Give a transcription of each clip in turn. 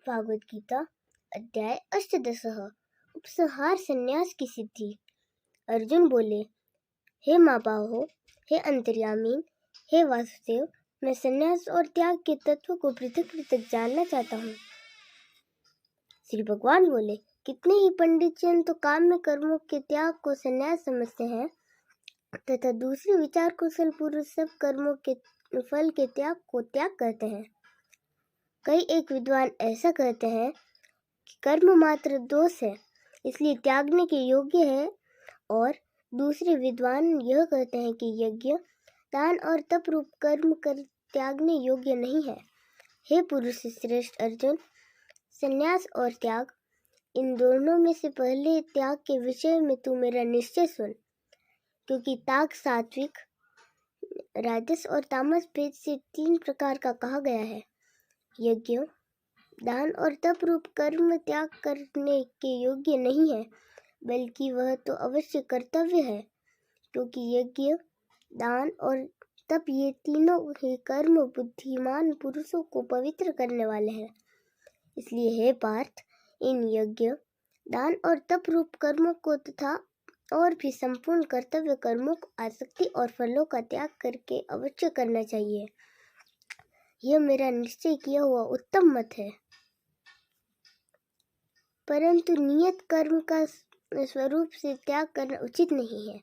भागवत गीता अध्याय अष्टादशः उपसंहार संन्यास की सिद्धि। अर्जुन बोले, हे माँ बाहो, हे अंतर्यामी, हे वासुदेव, मैं संन्यास और त्याग के तत्व को पृथक पृथक जानना चाहता हूँ। श्री भगवान बोले, कितने ही पंडित जन तो काम्य कर्मों के त्याग को संन्यास समझते हैं तथा दूसरे विचार कुशल पुरुष सब कर्मों के फल के त्याग को त्याग करते हैं। कई एक विद्वान ऐसा कहते हैं कि कर्म मात्र दोष है, इसलिए त्यागने के योग्य है, और दूसरे विद्वान यह कहते हैं कि यज्ञ, दान और तप रूप कर्म कर त्यागने योग्य नहीं है। हे पुरुष श्रेष्ठ अर्जुन, संन्यास और त्याग, इन दोनों में से पहले त्याग के विषय में तू मेरा निश्चय सुन, क्योंकि त्याग सात्विक, राजस और तामस भेद से 3 प्रकार का कहा गया है। यज्ञ, दान और तप रूप कर्म त्याग करने के योग्य नहीं है, बल्कि वह तो अवश्य कर्तव्य है, क्योंकि यज्ञ, दान और तप ये तीनों ही कर्म बुद्धिमान पुरुषों को पवित्र करने वाले हैं। इसलिए हे पार्थ, इन यज्ञ, दान और तप रूप कर्मों को तथा और भी संपूर्ण कर्तव्य कर्मों को आसक्ति और फलों का त्याग करके अवश्य करना चाहिए। यह मेरा निश्चय किया हुआ उत्तम मत है। परंतु नियत कर्म का स्वरूप से त्याग करना उचित नहीं है,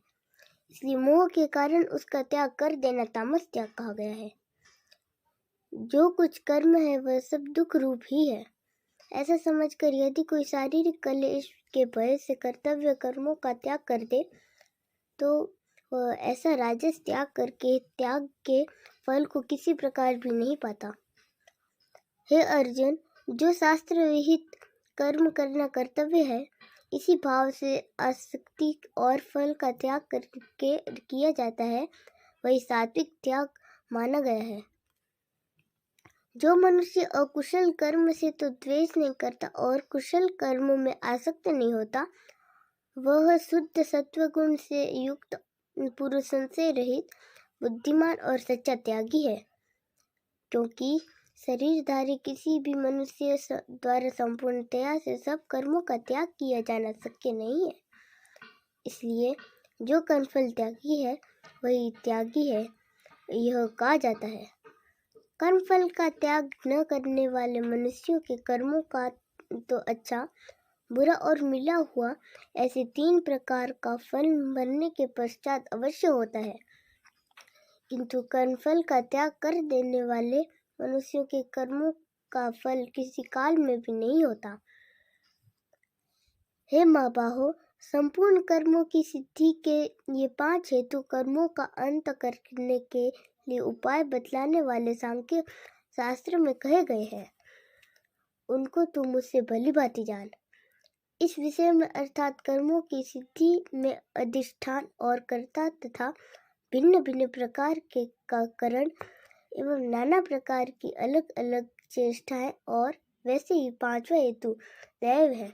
इसलिए मोह के कारण उसका त्याग कर देना तामस त्याग कहा गया है। जो कुछ कर्म है वह सब दुख रूप ही है। ऐसा समझकर यदि कोई शारीरिक क्लेश के भय से कर्तव्य कर्मों का त्याग कर दे, तो वह ऐसा राजस त्याग करके त्याग के फल को किसी प्रकार भी नहीं पाता। हे अर्जुन, जो शास्त्र विहित कर्म करना कर्तव्य है, इसी भाव से आसक्ति और फल का त्याग करके किया जाता है, वही सात्विक त्याग माना गया है। जो मनुष्य अकुशल कर्म से तो द्वेष नहीं करता और कुशल कर्मों में आसक्त नहीं होता, वह शुद्ध सत्व गुण से युक्त पुरुषों से रहित बुद्धिमान और सच्चा त्यागी है। क्योंकि शरीरधारी किसी भी मनुष्य द्वारा संपूर्णतया से सब कर्मों का त्याग किया जाना शक्य नहीं है। इसलिए जो कर्मफल त्यागी है वही त्यागी है, यह कहा जाता है। कर्मफल का त्याग न करने वाले मनुष्यों के कर्मों का तो अच्छा, बुरा और मिला हुआ ऐसे 3 प्रकार का फल मरने के पश्चात अवश्य होता है, किंतु कर्मफल का त्याग कर देने वाले मनुष्यों के कर्मों का फल किसी काल में भी नहीं होता। हे माँ बाहो, संपूर्ण कर्मों की सिद्धि के ये 5 हेतु कर्मों का अंत करने के लिए उपाय बतलाने वाले सांख्य शास्त्र में कहे गए हैं, उनको तुम मुझसे भली भांति जान। इस विषय में अर्थात कर्मों की सिद्धि में अधिष्ठान और कर्ता तथा भिन्न भिन्न प्रकार के कारण एवं नाना प्रकार की अलग अलग चेष्टाएं, और वैसे ही 5वां हेतु दैव है।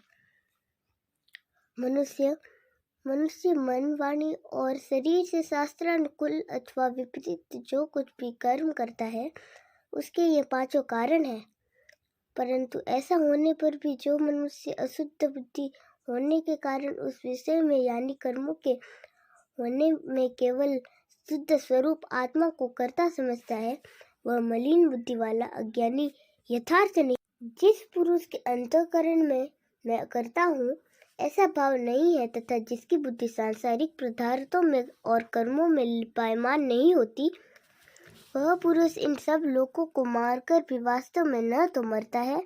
मनुष्य मन, वाणी और शरीर से शास्त्रानुकूल अथवा विपरीत जो कुछ भी कर्म करता है, उसके ये 5 कारण हैं। परंतु ऐसा होने पर भी जो मनुष्य अशुद्ध बुद्धि होने के कारण उस विषय में यानी कर्मों के होने में केवल शुद्ध स्वरूप आत्मा को कर्ता समझता है, वह मलिन बुद्धि वाला अज्ञानी यथार्थ नहीं। जिस पुरुष के अंतःकरण में मैं करता हूँ ऐसा भाव नहीं है तथा जिसकी बुद्धि सांसारिक पदार्थों में और कर्मों में लिपायमान नहीं होती, वह पुरुष इन सब लोगों को मारकर भी वास्तव में न तो मरता है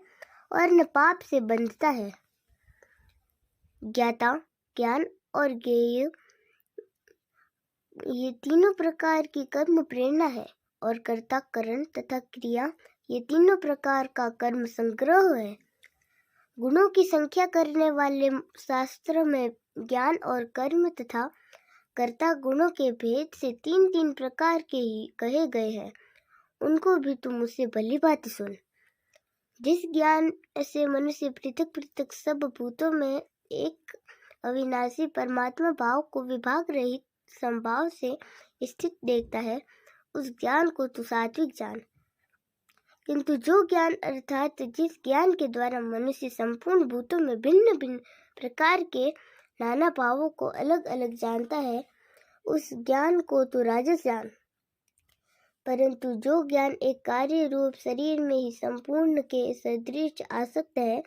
और न पाप से बंधता है। ज्ञाता, ज्ञान और ज्ञेय ये तीनों प्रकार की कर्म प्रेरणा है, और कर्ता, करण तथा क्रिया ये तीनों प्रकार का कर्म संग्रह है। गुणों की संख्या करने वाले शास्त्र में ज्ञान और कर्म तथा कर्ता गुणों के भेद से 3 प्रकार के ही कहे गए हैं, उनको भी तुम मुझसे भली भांति सुन। जिस ज्ञान से मनुष्य पृथक पृथक सब भूतों में एक अविनाशी परमात्मा भाव को विभाग रहित संभाव से स्थित देखता है, उस ज्ञान को तू सात्विक जान। किंतु जो ज्ञान अर्थात जिस ज्ञान के द्वारा मनुष्य संपूर्ण भूतों में भिन्न भिन्न प्रकार के नाना भावों को अलग अलग जानता है, उस ज्ञान को तो राजस जान। परंतु जो ज्ञान एक कार्य रूप शरीर में ही संपूर्ण के सदृश आसक्त है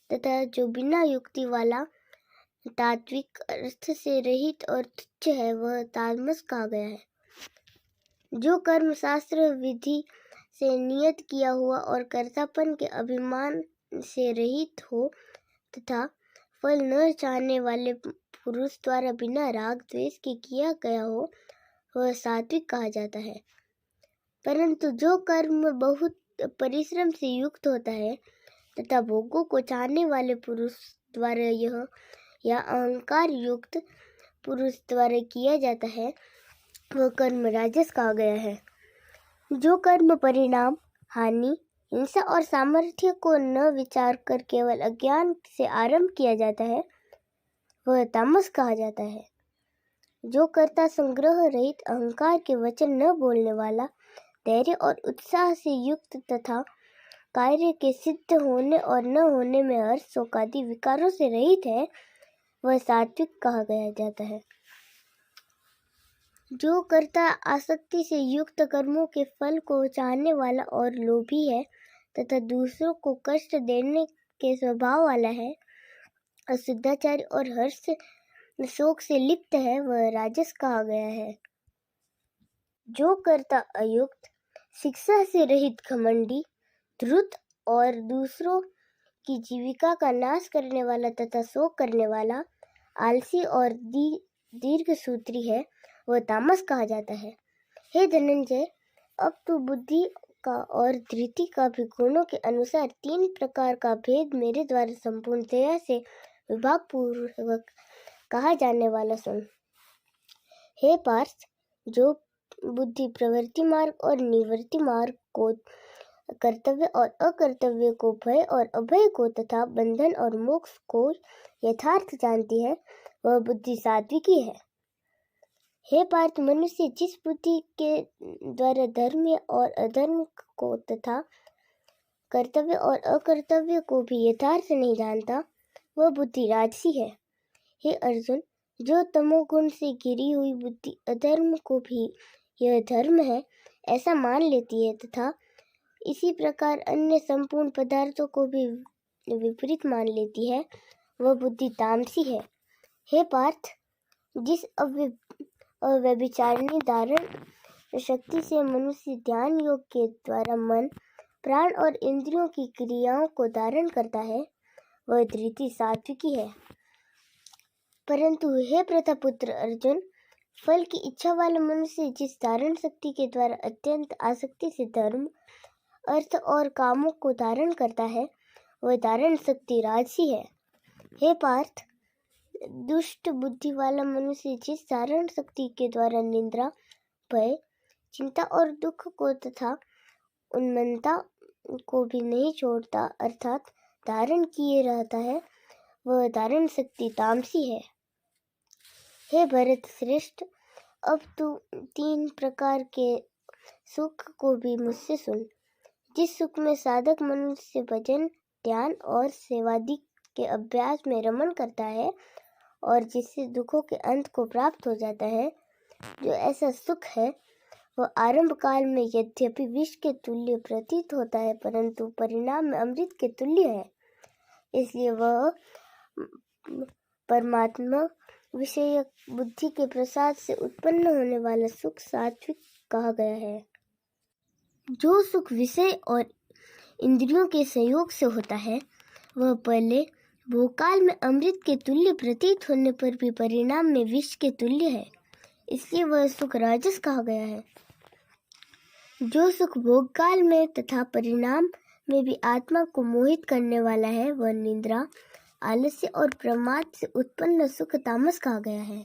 तथा जो बिना युक्ति वाला तात्विक अर्थ से रहित और तुच्छ है, वह तामस कहा गया है। जो कर्म शास्त्र विधि से नियत किया हुआ और कर्तापन के अभिमान से रहित हो तथा फल न चाहने वाले पुरुष द्वारा बिना राग द्वेष के किया गया हो, वह सात्विक कहा जाता है। परंतु जो कर्म बहुत परिश्रम से युक्त होता है तथा भोगों को चाहने वाले पुरुष द्वारा यह या अहंकार युक्त पुरुष द्वारा किया जाता है, वह कर्म राजस कहा गया है। जो कर्म परिणाम, हानि, हिंसा और सामर्थ्य को न विचार कर केवल अज्ञान से आरंभ किया जाता है, वह तामस कहा जाता है। जो कर्ता संग्रह रहित अहंकार के वचन न बोलने वाला, धैर्य और उत्साह से युक्त तथा कार्य के सिद्ध होने और न होने में हर्ष शोक आदि विकारों से रहित है, वह सात्विक कहा गया जाता है। जो कर्ता आसक्ति से युक्त कर्मों के फल को चाहने वाला और लोभी है तथा दूसरों को कष्ट देने के स्वभाव वाला है, अशुद्धाचारी और हर्ष शोक से लिप्त है, वह राजस कहा गया है। जो कर्ता अयुक्त, शिक्षा से रहित घमंडी, धूर्त और दूसरों की जीविका का नाश करने वाला तथा शोक करने वाला, आलसी और दीर्घ सूत्री है, वह तामस कहा जाता है। हे धनंजय, अब तू बुद्धि का और धृति का भी गुणों के अनुसार 3 प्रकार का भेद मेरे द्वारा संपूर्णतया से विभाग पूर्वक कहा जाने वाला सुन। हे पार्थ, जो बुद्धि प्रवृत्ति मार्ग और निवृत्ति मार्ग को, कर्तव्य और अकर्तव्य को, भय और अभय को तथा बंधन और मोक्ष को यथार्थ जानती है, वह बुद्धि सात्विकी है। हे पार्थ, मनुष्य जिस बुद्धि के द्वारा धर्म और अधर्म को तथा कर्तव्य और अकर्तव्य को भी यथार्थ नहीं जानता, वह बुद्धि राजसी है। हे अर्जुन, जो तमोगुण से घिरी हुई बुद्धि अधर्म को भी यह धर्म है ऐसा मान लेती है तथा इसी प्रकार अन्य संपूर्ण पदार्थों को भी विपरीत मान लेती है, वह बुद्धि तामसी है। हे पार्थ, जिस अव्यभिचारिणी धारण शक्ति से मनुष्य ध्यान योग के द्वारा मन, प्राण और इंद्रियों की क्रियाओं को धारण करता है, वह धृति सात्विकी है। परंतु हे प्रतापुत्र अर्जुन, फल की इच्छा वाला मनुष्य जिस धारण शक्ति के द्वारा अत्यंत आसक्ति से धर्म, अर्थ और कामों को धारण करता है, वह धारण शक्ति राजसी है। हे पार्थ, दुष्ट बुद्धि वाला मनुष्य जिस धारण शक्ति के द्वारा निंद्रा, भय, चिंता और दुख को तथा उन्मत्तता को भी नहीं छोड़ता अर्थात धारण किए रहता है, वह धारण शक्ति तामसी है। हे भरत श्रेष्ठ, अब तू 3 प्रकार के सुख को भी मुझसे सुन। जिस सुख में साधक मनुष्य भजन, ध्यान और सेवादि के अभ्यास में रमण करता है और जिससे दुखों के अंत को प्राप्त हो जाता है, जो ऐसा सुख है वह आरंभ काल में यद्यपि विष के तुल्य प्रतीत होता है, परंतु परिणाम में अमृत के तुल्य है। इसलिए वह परमात्मा विषय बुद्धि के प्रसाद से उत्पन्न होने वाला सुख सात्विक कहा गया है। जो सुख विषय और इंद्रियों के संयोग से होता है, वह पहले भूकाल में अमृत के तुल्य प्रतीत होने पर भी परिणाम में विष के तुल्य है, इसलिए वह सुख राजस कहा गया है। जो सुख भोगकाल में तथा परिणाम में भी आत्मा को मोहित करने वाला है, वह निद्रा, आलस्य और प्रमाद से उत्पन्न सुख तामस कहा गया है।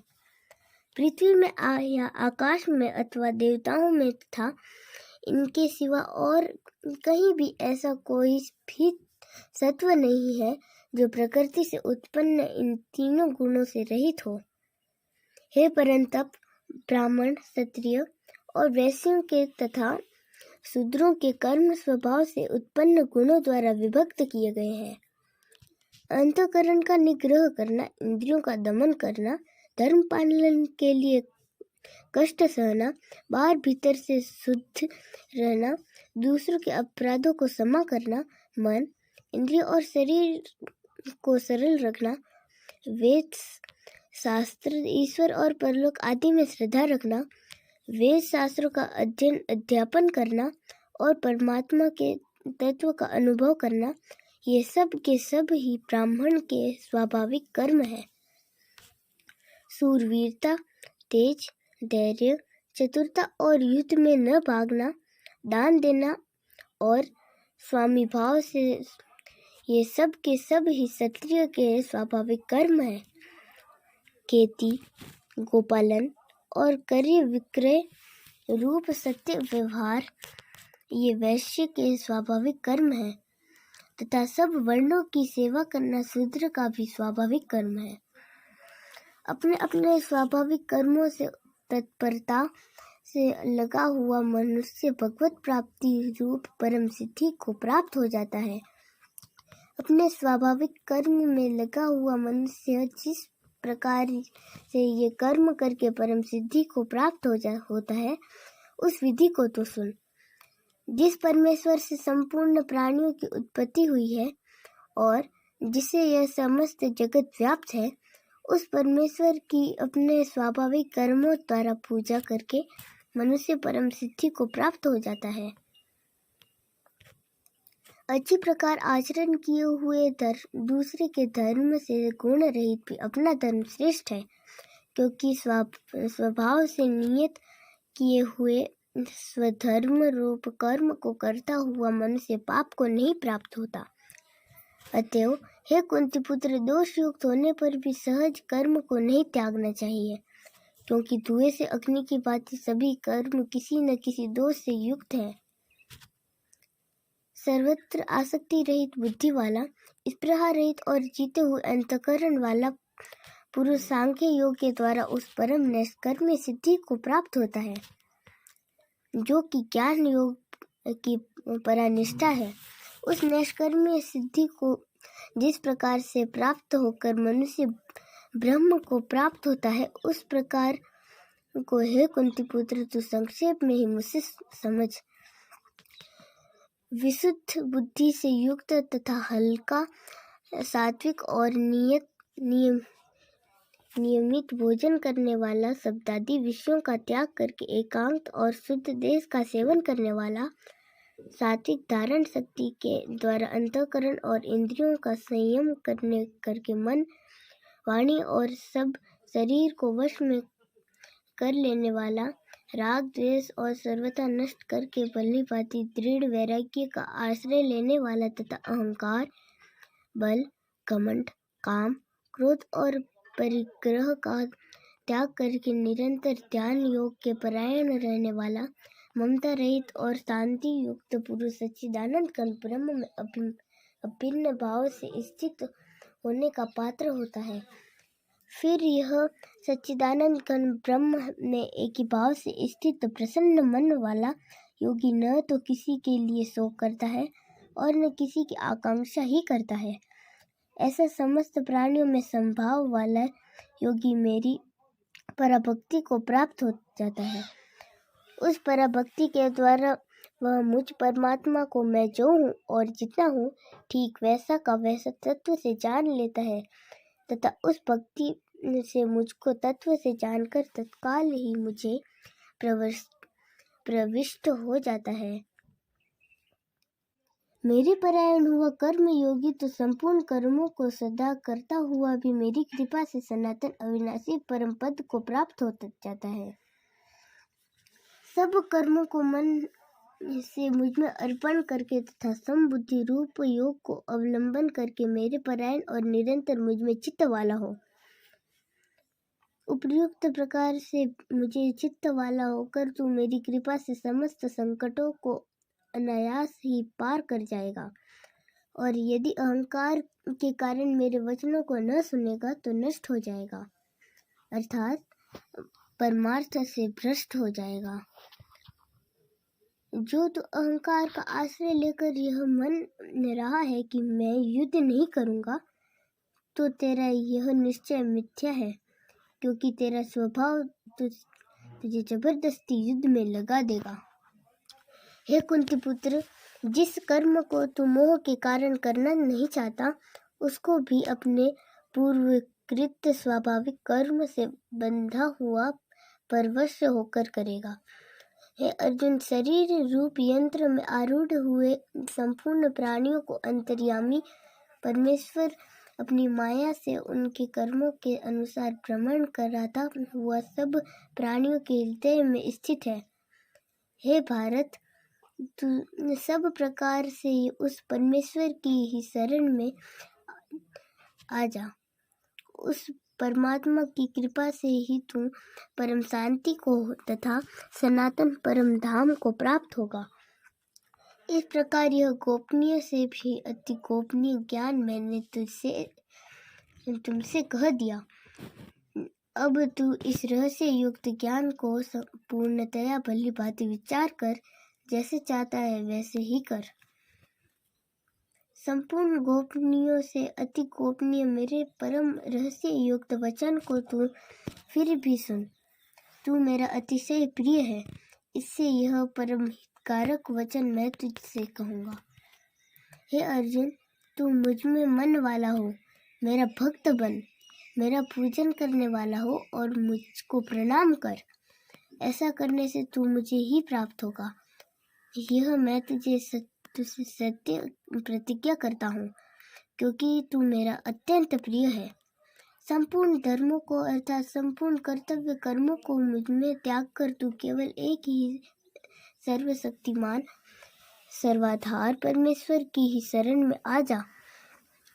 पृथ्वी में या आकाश में अथवा देवताओं में तथा इनके सिवा और कहीं भी ऐसा कोई भी सत्व नहीं है जो प्रकृति से उत्पन्न इन तीनों गुणों से रहित हो। हे परंतप, ब्राह्मण, क्षत्रिय और वैश्यों के तथा शूद्रों के कर्म स्वभाव से उत्पन्न गुणों द्वारा विभक्त किए गए हैं। अंतःकरण का निग्रह करना, इंद्रियों का दमन करना, धर्म पालन के लिए कष्ट सहना, बाहर भीतर से शुद्ध रहना, दूसरों के अपराधों को क्षमा करना, मन, इंद्रिय और शरीर को सरल रखना, वेद शास्त्र, ईश्वर और परलोक आदि में श्रद्धा रखना, वेद शास्त्रों का अध्ययन अध्यापन करना और परमात्मा के तत्व का अनुभव करना, ये सब के सब ही ब्राह्मण के स्वाभाविक कर्म है। शूरवीरता, तेज, धैर्य, चतुरता और युद्ध में न भागना, दान देना और स्वामी भाव से, ये सब के सब ही क्षत्रिय के स्वाभाविक कर्म है। खेती, गोपालन और क्रय विक्रय रूप सत्य व्यवहार, ये वैश्य के स्वाभाविक कर्म है तथा सब वर्णों की सेवा करना शूद्र का भी स्वाभाविक कर्म है। अपने अपने स्वाभाविक कर्मों से तत्परता से लगा हुआ मनुष्य भगवत प्राप्ति रूप परम सिद्धि को प्राप्त हो जाता है। अपने स्वाभाविक कर्म में लगा हुआ मनुष्य जिस प्रकार से ये कर्म करके परम सिद्धि को प्राप्त होता है, उस विधि को तो सुन। जिस परमेश्वर से संपूर्ण प्राणियों की उत्पत्ति हुई है और जिसे यह समस्त जगत व्याप्त है, उस परमेश्वर की अपने स्वाभाविक कर्मों द्वारा पूजा करके मनुष्य परम सिद्धि को प्राप्त हो जाता है। अच्छी प्रकार आचरण किए हुए दूसरे के धर्म से गुण रहित भी अपना धर्म श्रेष्ठ है, क्योंकि स्वभाव से नियत किए हुए स्वधर्म रूप कर्म को करता हुआ मनुष्य पाप को नहीं प्राप्त होता। अतएव हे कुंती पुत्र, दोष युक्त होने पर भी सहज कर्म को नहीं त्यागना चाहिए, क्योंकि धुएं से अग्नि की भांति सभी कर्म किसी न किसी दोष से युक्त है। सर्वत्र आसक्ति रहित बुद्धि वाला, स्पृहा रहित और जीते हुए अंतःकरण वाला पुरुष सांख्य योग के द्वारा उस परम नैष्कर्म्य सिद्धि को प्राप्त होता है, जो कि ज्ञान योग की परानिष्ठा है। उस नैष्कर्म्य सिद्धि को जिस प्रकार से प्राप्त होकर मनुष्य ब्रह्म को प्राप्त होता है, उस प्रकार को हे कुंती पुत्र, तू संक्षेप में ही मुझसे समझ। विशुद्ध बुद्धि से युक्त तथा हल्का, सात्विक और नियमित भोजन करने वाला, शब्दादि विषयों का त्याग करके एकांत और शुद्ध देश का सेवन करने वाला, सात्विक धारण शक्ति के द्वारा अंतःकरण और इंद्रियों का संयम करके मन, वाणी और सब शरीर को वश में कर लेने वाला, राग द्वेष और सर्वथा नष्ट करके भली-भांति दृढ़ वैराग्य का आश्रय लेने वाला तथा अहंकार, बल, घमंड, काम, क्रोध और परिग्रह का त्याग करके निरंतर ध्यान योग के परायण रहने वाला, ममता रहित और शांति युक्त पुरुष सच्चिदानंद घन ब्रह्म में अभिन्न भाव से स्थित होने का पात्र होता है। फिर यह सच्चिदानंद घन ब्रह्म में एक ही भाव से स्थित प्रसन्न मन वाला योगी न तो किसी के लिए शोक करता है और न किसी की आकांक्षा ही करता है। ऐसा समस्त प्राणियों में संभाव वाला योगी मेरी पराभक्ति को प्राप्त हो जाता है। उस पराभक्ति के द्वारा वह मुझ परमात्मा को मैं जो हूँ और जितना हूँ ठीक वैसा का वैसा तत्व से जान लेता है तथा उस भक्ति से मुझको तत्व से जानकर तत्काल ही मुझे प्रविष्ट हो जाता है। मेरे परायण हुआ कर्म योगी तो संपूर्ण कर्मों को सदा करता हुआ भी मेरी कृपा से सनातन अविनाशी परम पद को प्राप्त हो जाता है। सब कर्मों को मन से मुझ में अर्पण करके तथा समबुद्धि रूप योग को अवलंबन करके मेरे परायण और निरंतर मुझ में चित्त वाला हो। उपयुक्त प्रकार से मुझे चित्त वाला होकर तू मेरी कृपा से समस्त संकटों को अनायास ही पार कर जाएगा, और यदि अहंकार के कारण मेरे वचनों को न सुनेगा तो नष्ट हो जाएगा, अर्थात परमार्थ से भ्रष्ट हो जाएगा। जो तो अहंकार का आश्रय लेकर यह मन रहा है कि मैं युद्ध नहीं करूँगा, तो तेरा यह निश्चय मिथ्या है, क्योंकि तेरा स्वभाव तुझे जबरदस्ती युद्ध में लगा देगा। हे कुंती पुत्र, जिस कर्म को तू मोह के कारण करना नहीं चाहता, उसको भी अपने पूर्वकृत स्वाभाविक कर्म से बंधा हुआ परवश होकर करेगा। हे अर्जुन, शरीर रूप यंत्र में आरूढ़ हुए संपूर्ण प्राणियों को अंतर्यामी परमेश्वर अपनी माया से उनके कर्मों के अनुसार भ्रमण कराता हुआ सब प्राणियों के हृदय में स्थित है। हे भारत, तू सब प्रकार से उस परमेश्वर की ही शरण में आ जा। उस परमात्मा की कृपा से ही तू परम शांति को तथा सनातन परम धाम को प्राप्त होगा। इस प्रकार यह गोपनीय से भी अति गोपनीय ज्ञान मैंने तुमसे कह दिया। अब तू इस रहस्य युक्त ज्ञान को पूर्णतया भली भांति विचार कर, जैसे चाहता है वैसे ही कर। संपूर्ण गोपनीयों से अति गोपनीय मेरे परम रहस्य युक्त वचन को तू फिर भी सुन। तू मेरा अतिशय प्रिय है, इससे यह परम हितकारक वचन मैं तुझसे कहूँगा। हे अर्जुन, तू मुझ में मन वाला हो, मेरा भक्त बन, मेरा पूजन करने वाला हो और मुझको प्रणाम कर। ऐसा करने से तू मुझे ही प्राप्त होगा। यह मैं तुझसे सत्य प्रतिज्ञा करता हूँ, क्योंकि तू मेरा अत्यंत प्रिय है। संपूर्ण धर्मों को अर्थात संपूर्ण कर्तव्य कर्मों को मुझ में त्याग कर तू केवल एक ही सर्वशक्तिमान सर्वाधार परमेश्वर की ही शरण में आ जा।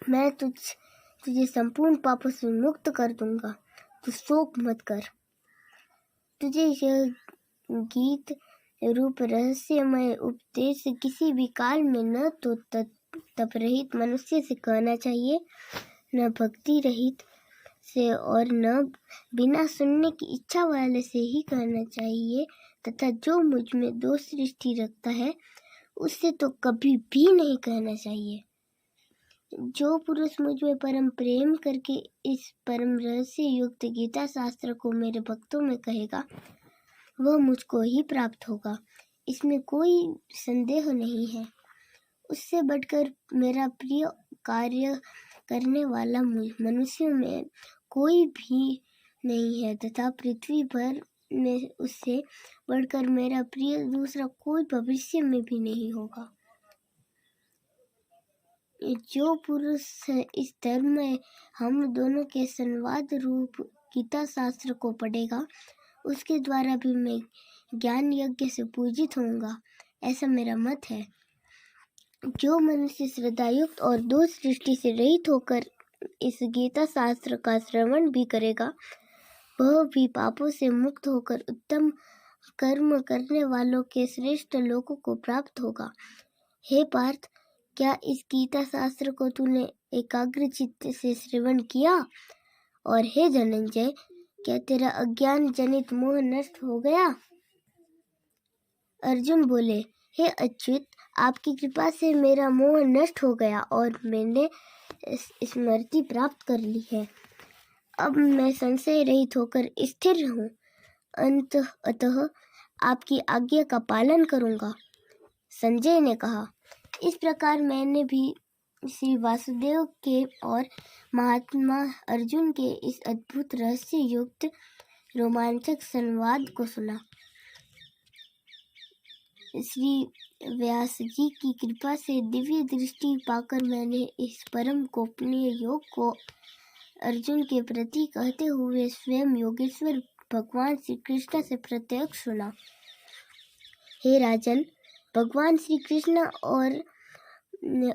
मैं तुझे संपूर्ण पापों से मुक्त कर दूंगा। तू शोक मत कर। तुझे यह गीत रूप रहस्यमय उपदेश किसी भी काल में न तो तप रहित मनुष्य से कहना चाहिए, न भक्ति रहित से और न बिना सुनने की इच्छा वाले से ही कहना चाहिए, तथा जो मुझ में दोष दृष्टि रखता है उससे तो कभी भी नहीं कहना चाहिए। जो पुरुष मुझ में परम प्रेम करके इस परम रहस्य युक्त गीता शास्त्र को मेरे भक्तों में कहेगा, वह मुझको ही प्राप्त होगा, इसमें कोई संदेह नहीं है। उससे बढ़कर मेरा प्रिय कार्य करने वाला मनुष्यों में कोई भी नहीं है, तथा पृथ्वी भर में उससे बढ़कर मेरा प्रिय दूसरा कोई भविष्य में भी नहीं होगा। जो पुरुष इस धर्म में हम दोनों के संवाद रूप गीता शास्त्र को पढ़ेगा, उसके द्वारा भी मैं ज्ञान यज्ञ से पूजित होऊंगा, ऐसा मेरा मत है। जो मनुष्य श्रद्धायुक्त और दोष दृष्टि से रहित होकर इस गीता शास्त्र का श्रवण भी करेगा, वह भी पापों से मुक्त होकर उत्तम कर्म करने वालों के श्रेष्ठ लोकों को प्राप्त होगा। हे पार्थ, क्या इस गीता शास्त्र को तूने एकाग्र चित्त से श्रवण किया? और हे धनंजय, क्या तेरा अज्ञान जनित मोह नष्ट हो गया? अर्जुन बोले, हे अच्युत, आपकी कृपा से मेरा मोह नष्ट हो गया और मैंने स्मृति प्राप्त कर ली है। अब मैं संशय रहित होकर स्थिर हूँ। अतः आपकी आज्ञा का पालन करूँगा। संजय ने कहा, इस प्रकार मैंने भी श्री वासुदेव के और महात्मा अर्जुन के इस अद्भुत रहस्य युक्त रोमांचक संवाद को सुना। श्री व्यास जी की कृपा से दिव्य दृष्टि पाकर मैंने इस परम गोपनीय योग को अर्जुन के प्रति कहते हुए स्वयं योगेश्वर भगवान श्री कृष्ण से प्रत्यक्ष सुना। हे राजन, भगवान श्री कृष्ण और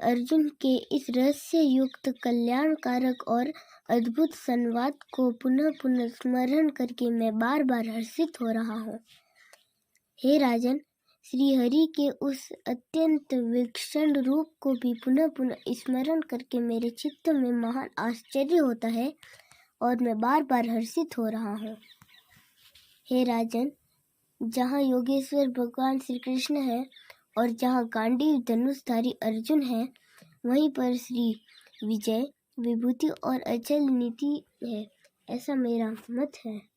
अर्जुन के इस रहस्य युक्त कल्याणकारक और अद्भुत संवाद को पुनः पुनः स्मरण करके मैं बार बार हर्षित हो रहा हूँ। हे राजन, श्री हरि के उस अत्यंत विलक्षण रूप को भी पुनः पुनः स्मरण करके मेरे चित्त में महान आश्चर्य होता है और मैं बार बार हर्षित हो रहा हूँ। हे राजन, जहाँ योगेश्वर भगवान श्री कृष्ण है और जहाँ गांडीव धनुषधारी अर्जुन है, वहीं पर श्री विजय, विभूति और अचल नीति है। ऐसा मेरा मत है।